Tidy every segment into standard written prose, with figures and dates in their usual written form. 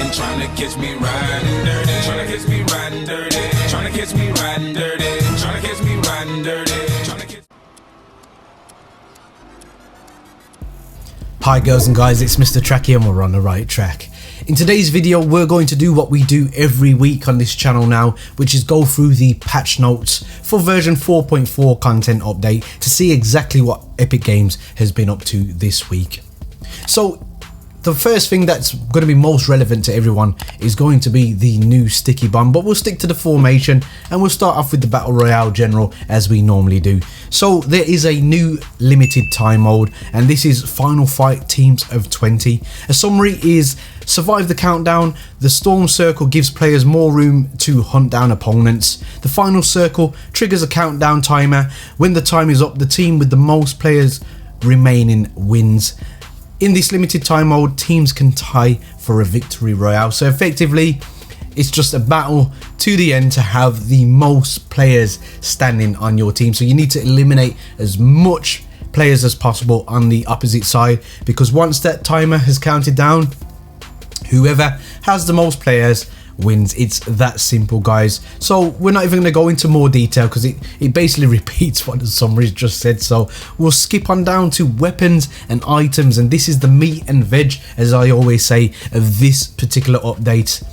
Tryna catch me riding dirty. Tryna catch me riding dirty. Tryna catch me riding dirty. Tryna catch me riding dirty. Tryna catch. Hi girls and guys, it's Mr. Tracky and we're on the right track. In today's video we're going to do what we do every week on this channel now, which is go through the patch notes for version 4.4 content update to see exactly what Epic Games has been up to this week. So the first thing that's going to be most relevant to everyone is going to be the new sticky bomb, but we'll stick to the formation and we'll start off with the Battle Royale general as we normally do. So there is a new limited time mode and this is Final Fight Teams of 20. A summary is survive the countdown, the storm circle gives players more room to hunt down opponents, the final circle triggers a countdown timer, when the time is up the team with the most players remaining wins. In this limited time mode, teams can tie for a victory royale. So effectively, it's just a battle to the end to have the most players standing on your team. So you need to eliminate as much players as possible on the opposite side, because once that timer has counted down, whoever has the most players wins. It's that simple, guys. So we're not even going to go into more detail because it basically repeats what the summary just said. So we'll skip on down to weapons and items, and this is the meat and veg, as I always say, of this particular update.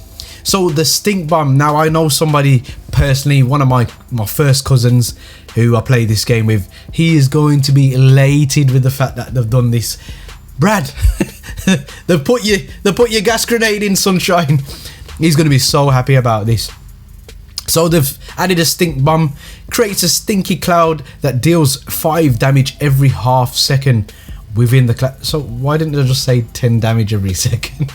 So the stink bomb. Now I know somebody personally, one of my first cousins who I play this game with, he is going to be elated with the fact that they've done this. Brad, they put your gas grenade in, sunshine. He's going to be so happy about this. So they've added a stink bomb, creates a stinky cloud that deals 5 damage every half second within the cloud. So why didn't they just say 10 damage every second?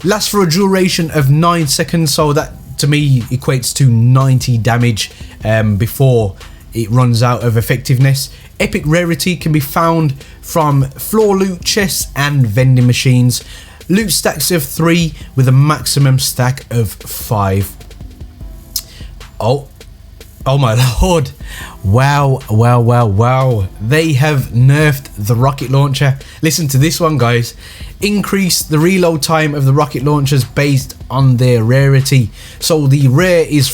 Lasts for a duration of 9 seconds, so that to me equates to 90 damage before it runs out of effectiveness. Epic rarity can be found from floor loot chests and vending machines. Loot stacks of 3 with a maximum stack of 5. Oh my lord. Wow. They have nerfed the rocket launcher. Listen to this one, guys. Increase the reload time of the rocket launchers based on their rarity. So the rare is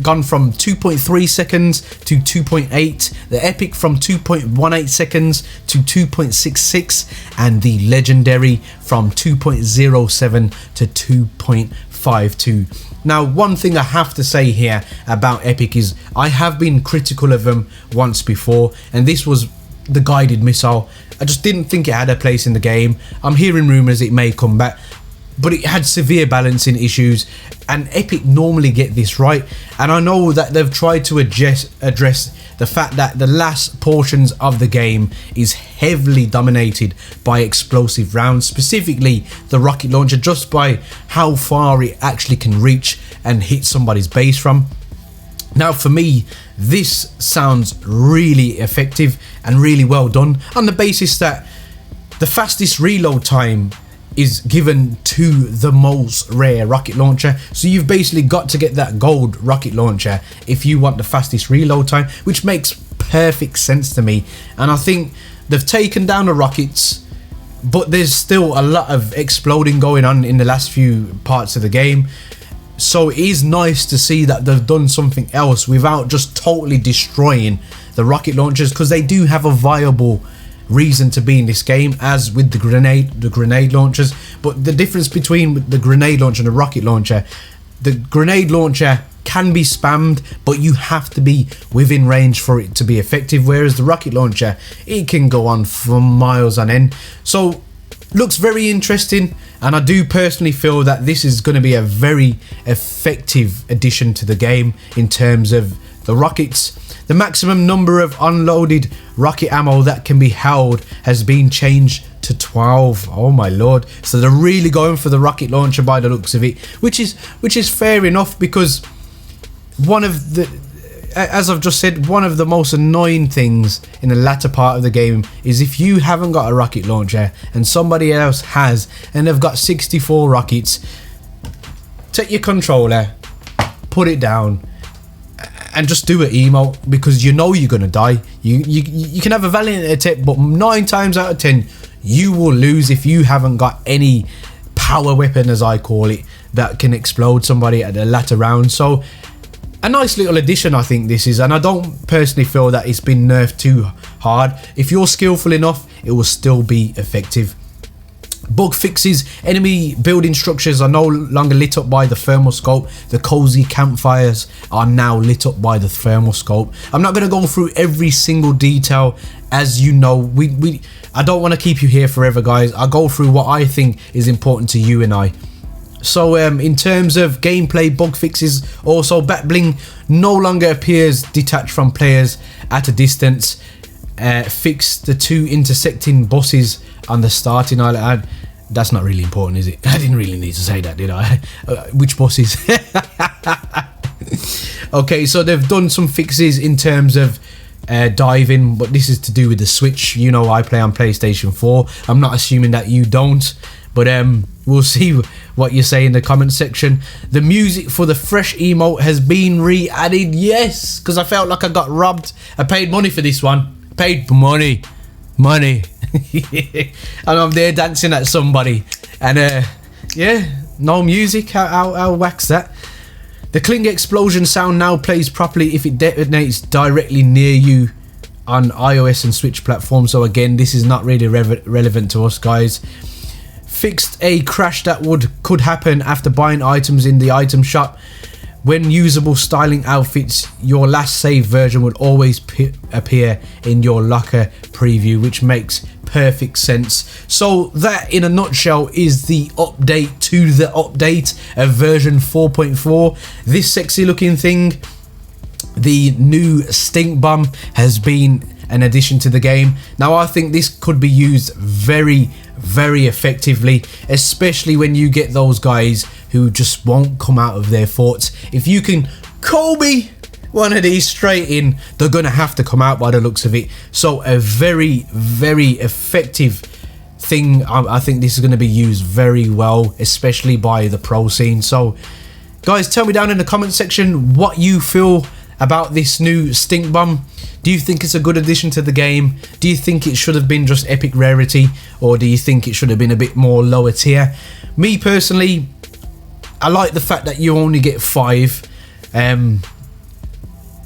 gone from 2.3 seconds to 2.8, the epic from 2.18 seconds to 2.66, and the legendary from 2.07 to 2.52. Now, one thing I have to say here about Epic is I have been critical of them once before, and this was the guided missile. I just didn't think it had a place in the game. I'm hearing rumours it may come back, but it had severe balancing issues, and Epic normally get this right. And I know that they've tried to address the fact that the last portions of the game is heavily dominated by explosive rounds, specifically the rocket launcher, just by how far it actually can reach and hit somebody's base from. Now for me, this sounds really effective and really well done, on the basis that the fastest reload time is given to the most rare rocket launcher. So you've basically got to get that gold rocket launcher if you want the fastest reload time, which makes perfect sense to me. And I think they've taken down the rockets, but there's still a lot of exploding going on in the last few parts of the game. So it is nice to see that they've done something else without just totally destroying the rocket launchers, because they do have a viable reason to be in this game, as with the grenade launchers. But the difference between the grenade launcher and the rocket launcher, the grenade launcher can be spammed, but you have to be within range for it to be effective, whereas the rocket launcher, it can go on for miles on end. So looks very interesting, and I do personally feel that this is going to be a very effective addition to the game in terms of the rockets. The maximum number of unloaded rocket ammo that can be held has been changed to 12. Oh my lord. So they're really going for the rocket launcher by the looks of it, which is fair enough, because one of the, as I've just said, one of the most annoying things in the latter part of the game is if you haven't got a rocket launcher and somebody else has, and they've got 64 rockets, take your controller, put it down, and just do an emote, because you know you're gonna die. You can have a valiant attempt, but 9 times out of 10 you will lose if you haven't got any power weapon, as I call it, that can explode somebody at the latter round. So a nice little addition, I think this is, and I don't personally feel that it's been nerfed too hard. If you're skillful enough, it will still be effective. Bug fixes: enemy building structures are no longer lit up by the thermal scope. The cozy campfires are now lit up by the thermal scope. I'm not going to go through every single detail, as you know. I don't want to keep you here forever, guys. I'll go through what I think is important to you and I. So in terms of gameplay bug fixes, also back bling no longer appears detached from players at a distance. Fix the 2 intersecting bosses on the starting island. That's not really important, is it? I didn't really need to say that, did I? Which bosses? Okay, so they've done some fixes in terms of diving, but this is to do with the Switch. You know, I play on PlayStation 4. I'm not assuming that you don't, but we'll see what you say in the comment section. The music for the fresh emote has been re-added. Yes, because I felt like I got robbed. I paid money for this one. Paid money. And I'm there dancing at somebody, and yeah, no music. How whack's that? The cling explosion sound now plays properly if it detonates directly near you on iOS and Switch platforms. So again, this is not really relevant to us, guys. Fixed a crash that could happen after buying items in the item shop. When usable styling outfits, your last save version would always appear in your locker preview, which makes perfect sense. So that, in a nutshell, is the update to the update of version 4.4. This sexy looking thing, the new stink bomb, has been an addition to the game. Now I think this could be used very effectively, especially when you get those guys who just won't come out of their forts. If you can Kobe one of these straight in, they're gonna have to come out by the looks of it. So a very effective thing. I think this is going to be used very well, especially by the pro scene. So guys, tell me down in the comment section what you feel about this new stink bomb. Do you think it's a good addition to the game? Do you think it should have been just epic rarity, or do you think it should have been a bit more lower tier? Me personally, I like the fact that you only get 5. I'm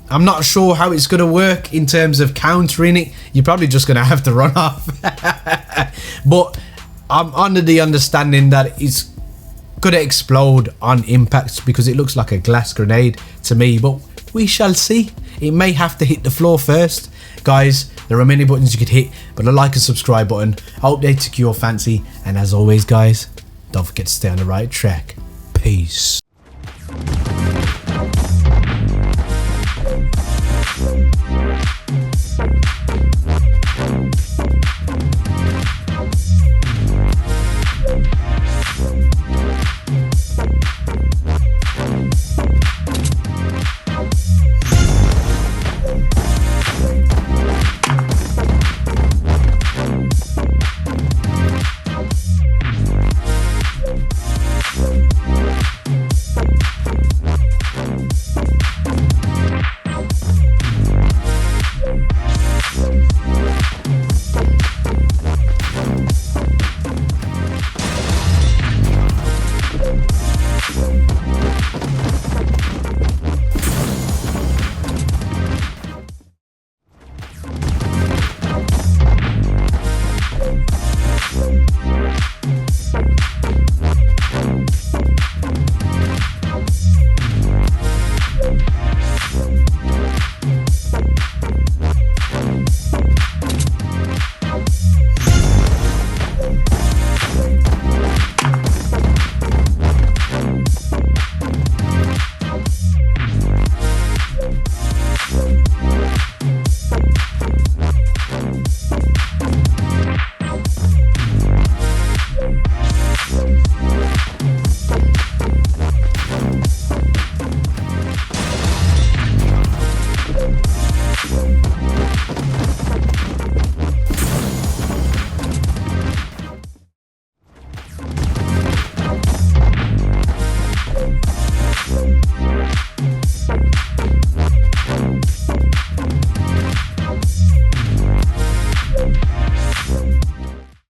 not sure how it's going to work in terms of countering it. You're probably just going to have to run off. But I'm under the understanding that it's going to explode on impact, because it looks like a glass grenade to me. But we shall see. It may have to hit the floor first. Guys, there are many buttons you could hit, but the like and subscribe button, I hope they took your fancy. And as always, guys, don't forget to stay on the right track. Peace.